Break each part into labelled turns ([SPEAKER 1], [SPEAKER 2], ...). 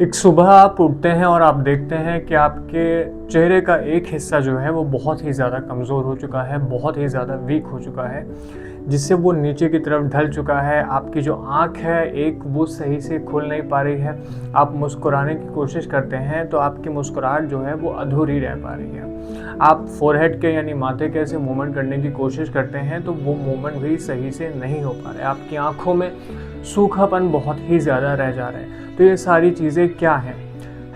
[SPEAKER 1] एक सुबह आप उठते हैं और आप देखते हैं कि आपके चेहरे का एक हिस्सा जो है वो बहुत ही ज़्यादा कमज़ोर हो चुका है, बहुत ही ज़्यादा वीक हो चुका है, जिससे वो नीचे की तरफ ढल चुका है। आपकी जो आँख है एक वो सही से खुल नहीं पा रही है। आप मुस्कुराने की कोशिश करते हैं तो आपकी मुस्कुराहट जो है वो अधूरी रह पा रही है। आप फ़ोरहेड के यानी माथे के ऐसे मूवमेंट करने की कोशिश करते हैं तो वो मूवमेंट भी सही से नहीं हो पा रहे। आपकी आँखों में सूखापन बहुत ही ज़्यादा रह जा रहा है। तो ये सारी चीज़ें क्या हैं?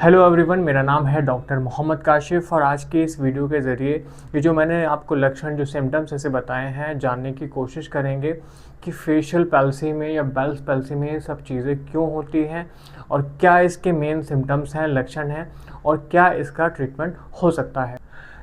[SPEAKER 1] हेलो एवरीवन, मेरा नाम है डॉक्टर मोहम्मद काशिफ और आज के इस वीडियो के ज़रिए ये जो मैंने आपको लक्षण जो सिम्टम्स ऐसे बताए हैं जानने की कोशिश करेंगे कि फेशियल पैल्सी में या बेल्स पैल्सी में ये सब चीज़ें क्यों होती हैं और क्या इसके मेन सिम्टम्स हैं, लक्षण हैं और क्या इसका ट्रीटमेंट हो सकता है।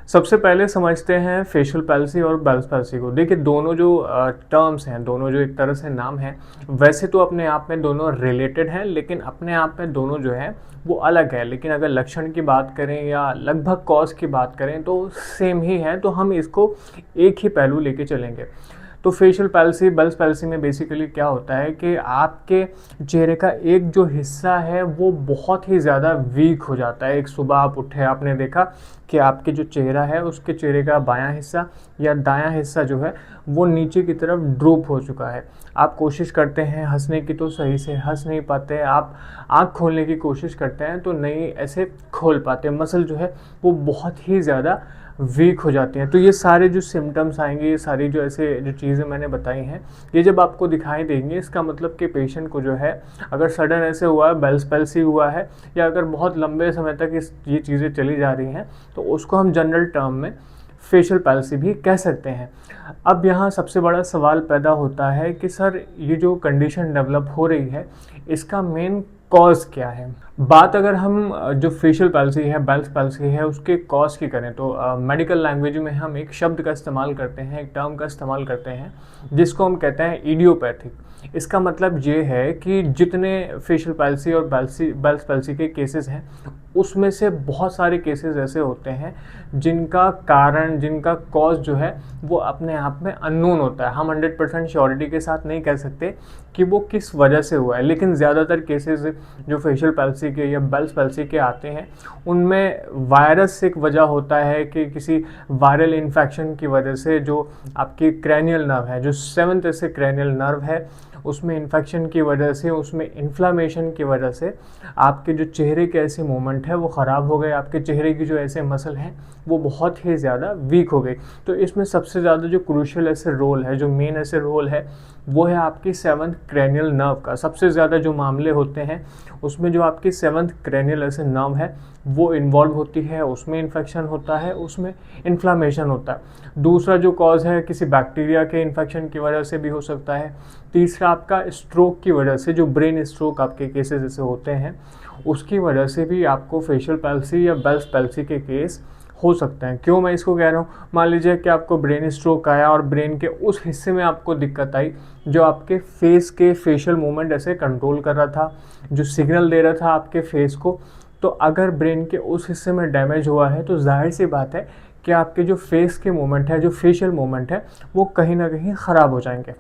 [SPEAKER 1] सबसे पहले समझते हैं फेशियल पैल्सी और बेल्स पैल्सी को। देखिए, दोनों जो टर्म्स हैं, दोनों जो एक तरह से नाम हैं, वैसे तो अपने आप में दोनों रिलेटेड हैं, लेकिन अपने आप में दोनों जो है वो अलग है। लेकिन अगर लक्षण की बात करें या लगभग कॉज की बात करें तो सेम ही है, तो हम इसको एक ही पहलू लेके चलेंगे। तो फेशियल पैल्सी, बेल्स पैल्सी में बेसिकली क्या होता है कि आपके चेहरे का एक जो हिस्सा है वो बहुत ही ज़्यादा वीक हो जाता है। एक सुबह आप उठे, आपने देखा कि आपके जो चेहरा है उसके चेहरे का बायां हिस्सा या दायां हिस्सा जो है वो नीचे की तरफ ड्रूप हो चुका है। आप कोशिश करते हैं हंसने की तो सही से हंस नहीं पाते, आप आँख खोलने की कोशिश करते हैं तो नहीं ऐसे खोल पाते, मसल जो है वो बहुत ही ज़्यादा वीक हो जाती हैं। तो ये सारे जो सिम्टम्स आएंगे, ये सारी जो ऐसे जो चीज़ें मैंने बताई हैं, ये जब आपको दिखाई देंगे इसका मतलब कि पेशेंट को जो है अगर सडन ऐसे हुआ है, बेल्स पैल्सी हुआ है या अगर बहुत लंबे समय तक ये चीज़ें चली जा रही हैं तो उसको हम जनरल टर्म में फेशियल पैल्सी भी कह सकते हैं। अब यहाँ सबसे बड़ा सवाल पैदा होता है कि सर ये जो कंडीशन डेवलप हो रही है इसका मेन कॉज क्या है। बात अगर हम जो फेशियल पैल्सी है, बेल्स पैल्सी है, उसके कॉज की करें तो मेडिकल लैंग्वेज में हम एक शब्द का इस्तेमाल करते हैं, एक टर्म का इस्तेमाल करते हैं जिसको हम कहते हैं इडियोपैथिक। इसका मतलब ये है कि जितने फेशियल पैल्सी और बेल्स पैल्सी के केसेस हैं उसमें से बहुत सारे केसेस ऐसे होते हैं जिनका कारण, जिनका कॉज जो है वो अपने आप में अननोन होता है। हम 100% श्योरिटी के साथ नहीं कह सकते कि वो किस वजह से हुआ है, लेकिन ज़्यादातर केसेस जो फेशियल पैल्सी के या बेल्स पैल्सी के आते हैं उनमें वायरस एक वजह होता है कि किसी वायरल इन्फेक्शन की वजह से जो आपकी क्रैनियल नर्व है, जो 7th ऐसे क्रैनियल नर्व है, उसमें इन्फेक्शन की वजह से, उसमें इन्फ्लामेशन की वजह से आपके जो चेहरे के ऐसे मूवमेंट है वो ख़राब हो गए, आपके चेहरे की जो ऐसे मसल हैं वो बहुत ही ज़्यादा वीक हो गई। तो इसमें सबसे ज़्यादा जो क्रूशियल ऐसे रोल है, जो मेन ऐसे रोल है, वो है आपकी 7th क्रैनियल नर्व का। सबसे ज़्यादा जो मामले होते हैं उसमें जो आपकी 7th क्रैनियल ऐसे नर्व है वो इन्वॉल्व होती है, उसमें इन्फेक्शन होता है, उसमें इन्फ्लामेशन होता है। दूसरा जो कॉज है किसी बैक्टीरिया के इन्फेक्शन की वजह से भी हो सकता है। तीसरा आपका स्ट्रोक की वजह से, जो ब्रेन स्ट्रोक आपके केसेस ऐसे होते हैं उसकी वजह से भी आपको फेशियल पैल्सी या बेल्स पैल्सी के केस हो सकते हैं। क्यों मैं इसको कह रहा हूँ, मान लीजिए कि आपको ब्रेन स्ट्रोक आया और ब्रेन के उस हिस्से में आपको दिक्कत आई जो आपके फेस के फेशियल मूवमेंट ऐसे कंट्रोल कर रहा था, जो सिग्नल दे रहा था आपके फेस को। तो अगर ब्रेन के उस हिस्से में डैमेज हुआ है तो जाहिर सी बात है कि आपके जो फेस के मूवमेंट है, जो फेशियल मूवमेंट है, वो कहीं ना कहीं ख़राब हो जाएंगे।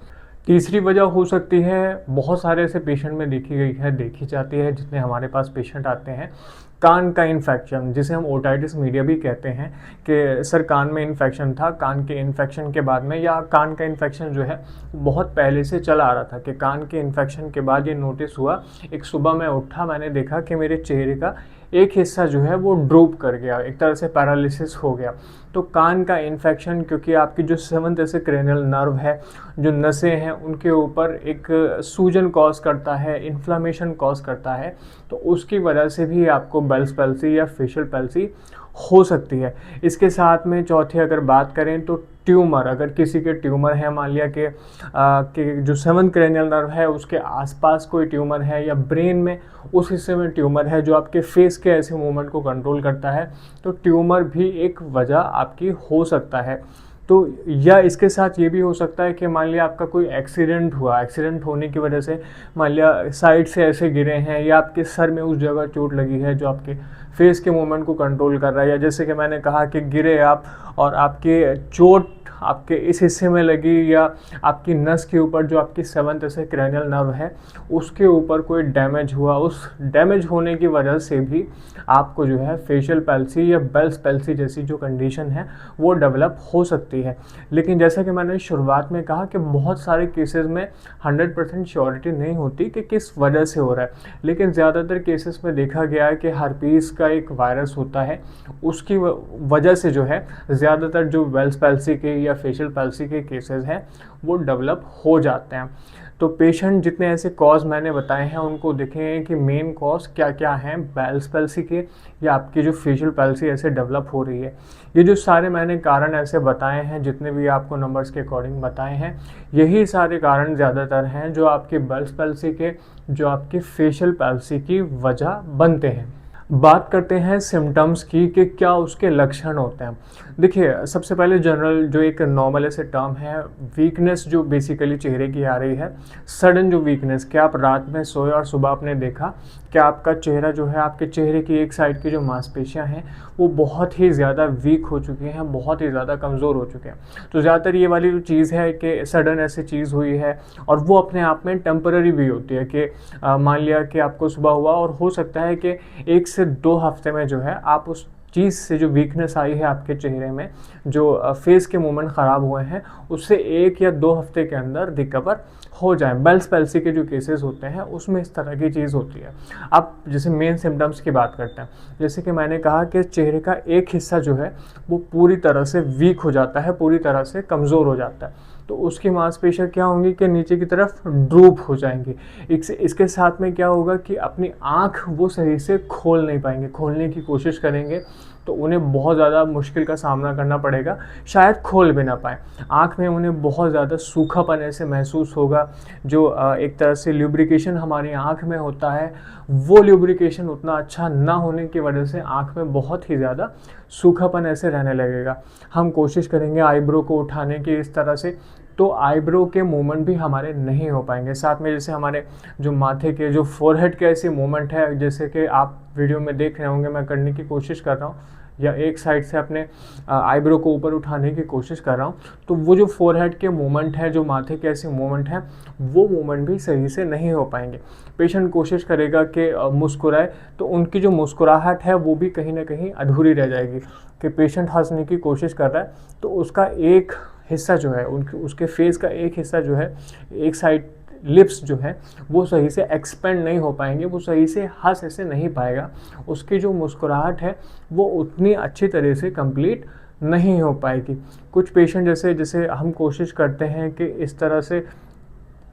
[SPEAKER 1] तीसरी वजह हो सकती है, बहुत सारे ऐसे पेशेंट में देखी जाती है, जितने हमारे पास पेशेंट आते हैं, कान का इन्फेक्शन, जिसे हम ओटाइटिस मीडिया भी कहते हैं कि सर कान में इन्फेक्शन था, कान के इन्फेक्शन के बाद में, या कान का इन्फेक्शन जो है बहुत पहले से चला आ रहा था कि कान के इन्फेक्शन के बाद ये नोटिस हुआ, एक सुबह मैं उठा, मैंने देखा कि मेरे चेहरे का एक हिस्सा जो है वो ड्रूप कर गया, एक तरह से पैरालिसिस हो गया। तो कान का इन्फेक्शन, क्योंकि आपकी जो 7th ऐसे क्रेनियल नर्व है, जो नसें हैं, उनके ऊपर एक सूजन कॉज करता है, इन्फ्लामेशन कॉज करता है, तो उसकी वजह से भी आपको बेल्स पैल्सी या फेशियल पैल्सी हो सकती है। इसके साथ में चौथी अगर बात करें तो ट्यूमर, अगर किसी के ट्यूमर है, मान लिया कि जो 7th क्रेनियल नर्व है उसके आसपास कोई ट्यूमर है या ब्रेन में उस हिस्से में ट्यूमर है जो आपके फेस के ऐसे मूवमेंट को कंट्रोल करता है, तो ट्यूमर भी एक वजह आपकी हो सकता है। तो या इसके साथ ये भी हो सकता है कि मान लिया आपका कोई एक्सीडेंट हुआ, एक्सीडेंट होने की वजह से मान लिया साइड से ऐसे गिरे हैं या आपके सर में उस जगह चोट लगी है जो आपके फेस के मूवमेंट को कंट्रोल कर रहा है, या जैसे कि मैंने कहा कि गिरे आप और आपके चोट आपके इस हिस्से में लगी या आपकी नस के ऊपर जो आपकी 7th ऐसे क्रैनियल नर्व है उसके ऊपर कोई डैमेज हुआ, उस डैमेज होने की वजह से भी आपको जो है फेशियल पैल्सी या बेल्स पैल्सी जैसी जो कंडीशन है वो डेवलप हो सकती है। लेकिन जैसा कि मैंने शुरुआत में कहा कि बहुत सारे केसेस में 100% श्योरिटी नहीं होती कि किस वजह से हो रहा है, लेकिन ज़्यादातर केसेस में देखा गया है कि हर्पीस का एक वायरस होता है, उसकी वजह से जो है ज़्यादातर जो बेल्स पैल्सी के या फेशियल पैल्सी के केसेस हैं वो डेवलप हो जाते हैं। तो पेशेंट जितने ऐसे कॉज मैंने बताए हैं उनको देखें कि मेन कॉज क्या क्या हैं बेल्स पैल्सी के या आपकी जो फेशियल पैल्सी ऐसे डेवलप हो रही है। ये जो सारे मैंने कारण ऐसे बताए हैं, जितने भी आपको नंबर्स के अकॉर्डिंग बताए हैं, यही सारे कारण ज़्यादातर हैं जो आपकी बेल्स पैल्सी के, जो आपकी फेशियल पैल्सी की वजह बनते हैं। बात करते हैं सिम्टम्स की कि क्या उसके लक्षण होते हैं। देखिए, सबसे पहले जनरल जो एक नॉर्मल ऐसे टर्म है, वीकनेस जो बेसिकली चेहरे की आ रही है, सडन जो वीकनेस, क्या आप रात में सोए और सुबह आपने देखा कि आपका चेहरा जो है, आपके चेहरे की एक साइड की जो मांसपेशियां हैं वो बहुत ही ज़्यादा वीक हो चुकी हैं, बहुत ही ज़्यादा कमज़ोर हो चुके हैं। तो ज़्यादातर ये वाली जो चीज़ है कि सडन ऐसी चीज़ हुई है और वो अपने आप में टेम्पररी भी होती है कि मान लिया कि आपको सुबह हुआ और हो सकता है कि 1 से 2 हफ्ते में जो है आप उस चीज़ से जो वीकनेस आई है आपके चेहरे में, जो फेस के मूवमेंट ख़राब हुए हैं, उससे 1 या 2 हफ्ते के अंदर रिकवर हो जाए। बेल्स पैल्सी के जो केसेस होते हैं उसमें इस तरह की चीज़ होती है। अब जैसे मेन सिम्टम्स की बात करते हैं, जैसे कि मैंने कहा कि चेहरे का एक हिस्सा जो है वो पूरी तरह से वीक हो जाता है, पूरी तरह से कमज़ोर हो जाता है, तो उसकी मांसपेशियाँ क्या होंगी कि नीचे की तरफ ड्रूप हो जाएंगी। इसके साथ में क्या होगा कि अपनी आँख वो सही से खोल नहीं पाएंगे, खोलने की कोशिश करेंगे तो उन्हें बहुत ज़्यादा मुश्किल का सामना करना पड़ेगा, शायद खोल भी ना पाएँ। आँख में उन्हें बहुत ज़्यादा सूखापन ऐसे महसूस होगा, जो एक तरह से ल्यूब्रिकेशन हमारी आँख में होता है, वो ल्यूब्रिकेशन उतना अच्छा ना होने की वजह से आँख में बहुत ही ज़्यादा सूखापन ऐसे रहने लगेगा। हम कोशिश करेंगे आईब्रो को उठाने की इस तरह से, तो आईब्रो के मूवमेंट भी हमारे नहीं हो पाएंगे। साथ में जैसे हमारे जो माथे के जो फोरहेड के ऐसे मूवमेंट है, जैसे कि आप वीडियो में देख रहे होंगे मैं करने की कोशिश कर रहा हूँ, या एक साइड से अपने आईब्रो को ऊपर उठाने की कोशिश कर रहा हूँ, तो वो जो फोरहेड के मूवमेंट है, जो माथे के ऐसे मूवमेंट हैं, वो मूवमेंट भी सही से नहीं हो पाएंगे। पेशेंट कोशिश करेगा कि मुस्कुराए, तो उनकी जो मुस्कुराहट है वो भी कहीं ना कहीं अधूरी रह जाएगी। कि पेशेंट हंसने की कोशिश कर रहा है तो उसका एक हिस्सा जो है, उसके फेस का एक हिस्सा जो है, एक साइड लिप्स जो है वो सही से एक्सपेंड नहीं हो पाएंगे, वो सही से हंस ऐसे नहीं पाएगा, उसकी जो मुस्कुराहट है वो उतनी अच्छी तरह से कंप्लीट नहीं हो पाएगी। कुछ पेशेंट जैसे हम कोशिश करते हैं कि इस तरह से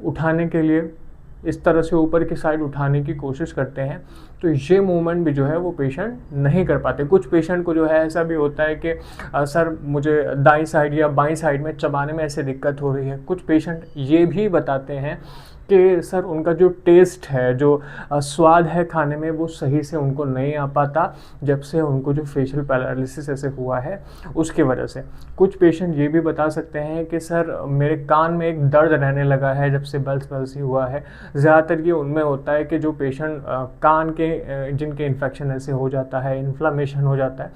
[SPEAKER 1] उठाने के लिए, इस तरह से ऊपर की साइड उठाने की कोशिश करते हैं, तो ये मूवमेंट भी जो है वो पेशेंट नहीं कर पाते। कुछ पेशेंट को जो है ऐसा भी होता है कि सर मुझे दाईं साइड या बाईं साइड में चबाने में ऐसे दिक्कत हो रही है। कुछ पेशेंट ये भी बताते हैं कि सर उनका जो टेस्ट है, जो स्वाद है खाने में, वो सही से उनको नहीं आ पाता जब से उनको जो फेशियल पैरालिसिस ऐसे हुआ है उसकी वजह से। कुछ पेशेंट ये भी बता सकते हैं कि सर मेरे कान में एक दर्द रहने लगा है जब से बेल्स पैल्सी हुआ है। ज़्यादातर ये उनमें होता है कि जो पेशेंट कान के जिनके इन्फेक्शन ऐसे हो जाता है, इन्फ्लामेशन हो जाता है,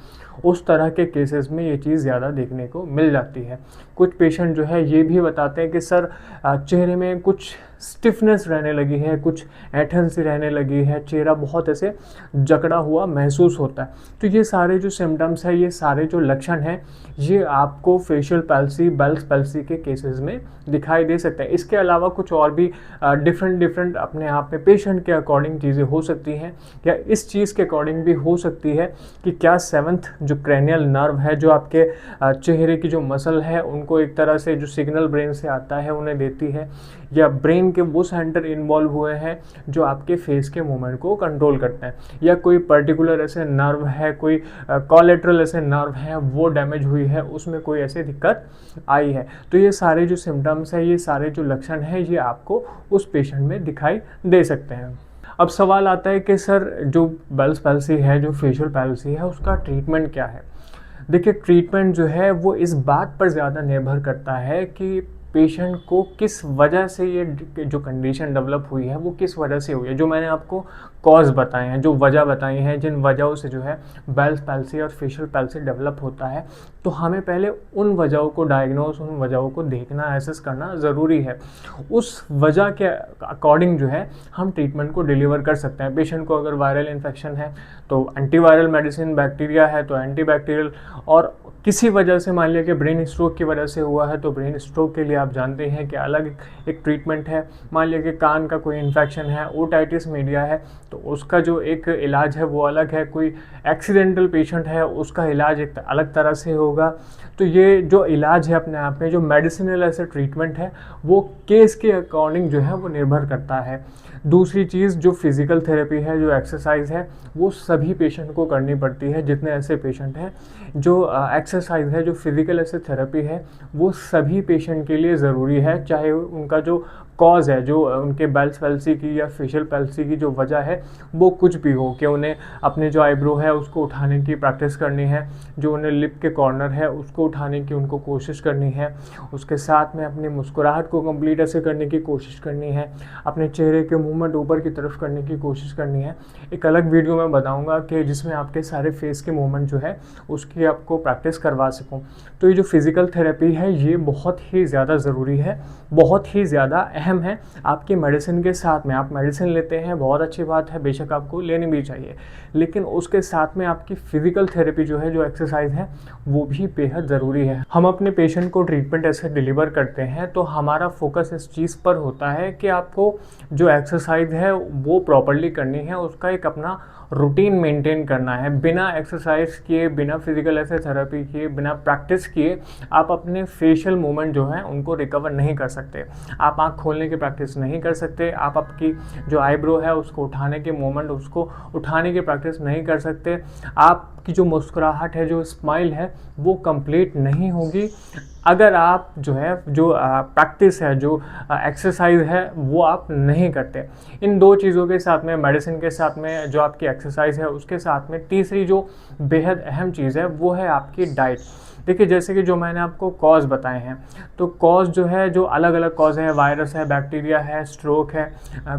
[SPEAKER 1] उस तरह के केसेस में ये चीज़ ज़्यादा देखने को मिल जाती है। कुछ पेशेंट जो है ये भी बताते हैं कि सर चेहरे में कुछ स्टिफनेस रहने लगी है, कुछ ऐंठन सी रहने लगी है, चेहरा बहुत ऐसे जकड़ा हुआ महसूस होता है। तो ये सारे जो सिम्टम्स हैं, ये सारे जो लक्षण हैं, ये आपको फेशियल पैल्सी, बेल्स पैल्सी के केसेस में दिखाई दे सकते हैं। इसके अलावा कुछ और भी डिफरेंट अपने आप में पेशेंट के अकॉर्डिंग चीज़ें हो सकती हैं, या इस चीज़ के अकॉर्डिंग भी हो सकती है कि क्या 7th जो क्रैनियल नर्व है, जो आपके चेहरे की जो मसल है उनको एक तरह से जो सिग्नल ब्रेन से आता है उन्हें देती है, या ब्रेन के वो सेंटर इन्वॉल्व हुए हैं जो आपके फेस के मूवमेंट को कंट्रोल करते हैं, या कोई पर्टिकुलर ऐसे नर्व है, कोई कोलेट्रल ऐसे नर्व है वो डैमेज हुई है, उसमें कोई ऐसी दिक्कत आई है। तो ये सारे जो सिम्टम्स हैं, ये सारे जो लक्षण हैं, ये आपको उस पेशेंट में दिखाई दे सकते हैं। अब सवाल आता है कि सर जो बेल्स पैल्सी है, जो फेशियल पैल्सी है, उसका ट्रीटमेंट क्या है। देखिए, ट्रीटमेंट जो है वो इस बात पर ज़्यादा निर्भर करता है कि पेशेंट को किस वजह से ये जो कंडीशन डेवलप हुई है वो किस वजह से हुई है। जो मैंने आपको कॉज बताए हैं, जो वजह बताई हैं, जिन वजहों से जो है बेल्स पैल्सी और फेशियल पैल्सी डेवलप होता है, तो हमें पहले उन वजहों को डायग्नोस, उन वजहों को देखना, एसेस करना ज़रूरी है। उस वजह के अकॉर्डिंग जो है हम ट्रीटमेंट को डिलीवर कर सकते हैं। पेशेंट को अगर वायरल इन्फेक्शन है तो एंटीवायरल मेडिसिन, बैक्टीरिया है तो एंटीबैक्टीरियल, और किसी वजह से मान लिया कि ब्रेन स्ट्रोक की वजह से हुआ है तो ब्रेन स्ट्रोक के लिए आप जानते हैं कि अलग एक ट्रीटमेंट है। मान लिया कि कान का कोई इन्फेक्शन है, ओटाइटिस मीडिया है, तो उसका जो एक इलाज है वो अलग है। कोई एक्सीडेंटल पेशेंट है, उसका इलाज एक अलग तरह से होगा। तो ये जो इलाज है अपने आप में, जो मेडिसिनल ऐसे ट्रीटमेंट है, वो केस के अकॉर्डिंग जो है वो निर्भर करता है। दूसरी चीज़ जो फिज़िकल थेरेपी है, जो एक्सरसाइज है, वो सभी पेशेंट को करनी पड़ती है। जितने ऐसे पेशेंट हैं, जो एक्सरसाइज है, जो फिज़िकल ऐसे थेरेपी है, वो सभी पेशेंट के लिए ज़रूरी है। चाहे उनका जो कॉज है, जो उनके बेल्स पैल्सी की या फेशियल पैल्सी की जो वजह है वो कुछ भी हो, कि उन्हें अपने जो आईब्रो है उसको उठाने की प्रैक्टिस करनी है, जो उन्हें लिप के कॉर्नर है उसको उठाने की उनको कोशिश करनी है, उसके साथ में अपनी मुस्कुराहट को कंप्लीट ऐसे करने की कोशिश करनी है, अपने चेहरे के मूवमेंट ऊपर की तरफ करने की कोशिश करनी है। एक अलग वीडियो में बताऊँगा कि जिसमें आपके सारे फेस के मूवमेंट जो है उसकी आपको प्रैक्टिस करवा सकूँ। तो ये जो फिज़िकल थेरेपी है ये बहुत ही ज़्यादा ज़रूरी है, बहुत ही ज़्यादा अहम है आपकी मेडिसिन के साथ में। आप मेडिसिन लेते हैं, बहुत अच्छी बात है, बेशक आपको लेनी भी चाहिए, लेकिन उसके साथ में आपकी फिज़िकल थेरेपी जो है, जो एक्सरसाइज है, वो भी बेहद ज़रूरी है। हम अपने पेशेंट को ट्रीटमेंट ऐसे डिलीवर करते हैं तो हमारा फोकस इस चीज़ पर होता है कि आपको जो एक्सरसाइज है वो प्रॉपरली करनी है, उसका एक अपना रूटीन मेंटेन करना है। बिना एक्सरसाइज किए, बिना फिजिकल ऐसे थेरेपी किए, बिना प्रैक्टिस किए आप अपने फेशियल मूवमेंट जो है उनको रिकवर नहीं कर सकते। आप आँख खोलने की प्रैक्टिस नहीं कर सकते, आप आपकी जो आईब्रो है उसको उठाने के मूवमेंट, उसको उठाने की प्रैक्टिस नहीं कर सकते, आपकी जो मुस्कुराहट है, जो स्माइल है, वो कंप्लीट नहीं होगी अगर आप जो है, जो प्रैक्टिस है, जो एक्सरसाइज है, वो आप नहीं करते। इन दो चीज़ों के साथ में, मेडिसिन के साथ में, जो आपकी एक्सरसाइज है उसके साथ में, तीसरी जो बेहद अहम चीज़ है वो है आपकी डाइट। देखिए, जैसे कि जो मैंने आपको कॉज बताए हैं, तो कॉज जो है, जो अलग अलग कॉज है, वायरस है, बैक्टीरिया है, स्ट्रोक है,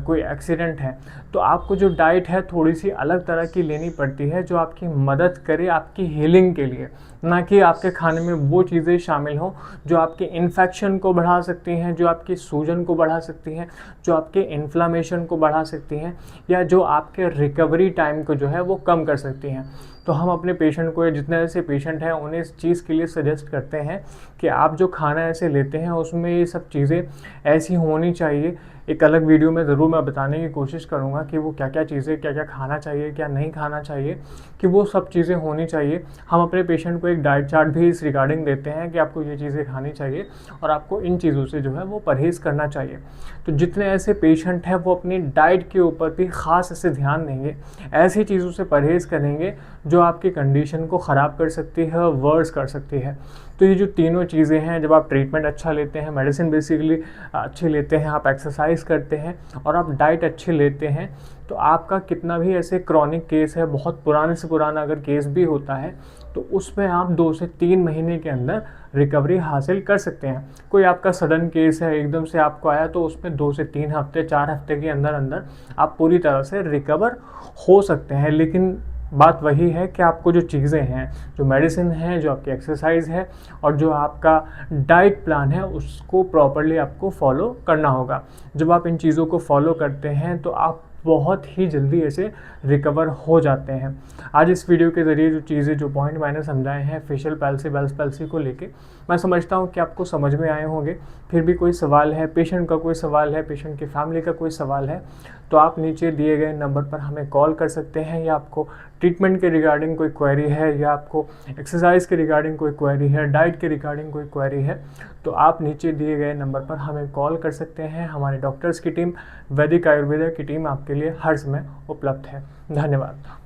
[SPEAKER 1] कोई एक्सीडेंट है, तो आपको जो डाइट है थोड़ी सी अलग तरह की लेनी पड़ती है, जो आपकी मदद करे आपकी हीलिंग के लिए। ना कि आपके खाने में वो चीज़ें शामिल हों जो आपके इन्फेक्शन को बढ़ा सकती हैं, जो आपकी सूजन को बढ़ा सकती हैं, जो आपके इन्फ्लामेशन को बढ़ा सकती हैं, या जो आपके रिकवरी टाइम को जो है वो कम कर सकती हैं। तो हम अपने पेशेंट को, जितने ऐसे पेशेंट हैं, उन्हें इस चीज़ के लिए सजेस्ट करते हैं कि आप जो खाना ऐसे लेते हैं उसमें ये सब चीज़ें ऐसी होनी चाहिए। एक अलग वीडियो में ज़रूर मैं बताने की कोशिश करूँगा कि वो क्या क्या चीज़ें, क्या क्या खाना चाहिए, क्या नहीं खाना चाहिए, कि वो सब चीज़ें होनी चाहिए। हम अपने पेशेंट को एक डाइट चार्ट भी इस रिगार्डिंग देते हैं कि आपको ये चीज़ें खानी चाहिए और आपको इन चीज़ों से जो है वो परहेज़ करना चाहिए। तो जितने ऐसे पेशेंट हैं वो अपनी डाइट के ऊपर भी ख़ास ऐसे ध्यान देंगे, ऐसी चीज़ों से परहेज़ करेंगे जो आपकी कंडीशन को ख़राब कर सकती है, वर्स कर सकती है। तो ये जो तीनों चीज़ें हैं, जब आप ट्रीटमेंट अच्छा लेते हैं, मेडिसिन बेसिकली अच्छी लेते हैं, आप एक्सरसाइज करते हैं और आप डाइट अच्छी लेते हैं, तो आपका कितना भी ऐसे क्रॉनिक केस है, बहुत पुराने से पुराना अगर केस भी होता है, तो उसमें आप 2 से 3 महीने के अंदर रिकवरी हासिल कर सकते हैं। कोई आपका सडन केस है, एकदम से आपको आया, तो उसमें 2 से 3 हफ्ते, 4 हफ्ते के अंदर अंदर आप पूरी तरह से रिकवर हो सकते हैं। लेकिन बात वही है कि आपको जो चीज़ें हैं, जो मेडिसिन है, जो आपकी एक्सरसाइज है और जो आपका डाइट प्लान है, उसको प्रॉपर्ली आपको फॉलो करना होगा। जब आप इन चीज़ों को फॉलो करते हैं तो आप बहुत ही जल्दी ऐसे रिकवर हो जाते हैं। आज इस वीडियो के ज़रिए जो चीज़ें, जो पॉइंट मैंने समझाए हैं फेशियल पैल्सी, बेल्स पैल्सी को लेके, मैं समझता हूँ कि आपको समझ में आए होंगे। फिर भी कोई सवाल है, पेशेंट का कोई सवाल है, पेशेंट की फैमिली का कोई सवाल है, तो आप नीचे दिए गए नंबर पर हमें कॉल कर सकते हैं, या आपको ट्रीटमेंट के रिगार्डिंग कोई क्वेरी है, या आपको एक्सरसाइज के रिगार्डिंग कोई क्वेरी है, डाइट के रिगार्डिंग कोई क्वेरी है, तो आप नीचे दिए गए नंबर पर हमें कॉल कर सकते हैं। हमारे डॉक्टर्स की टीम, वैदिक आयुर्वेदा की टीम आपके लिए हर समय उपलब्ध है। धन्यवाद।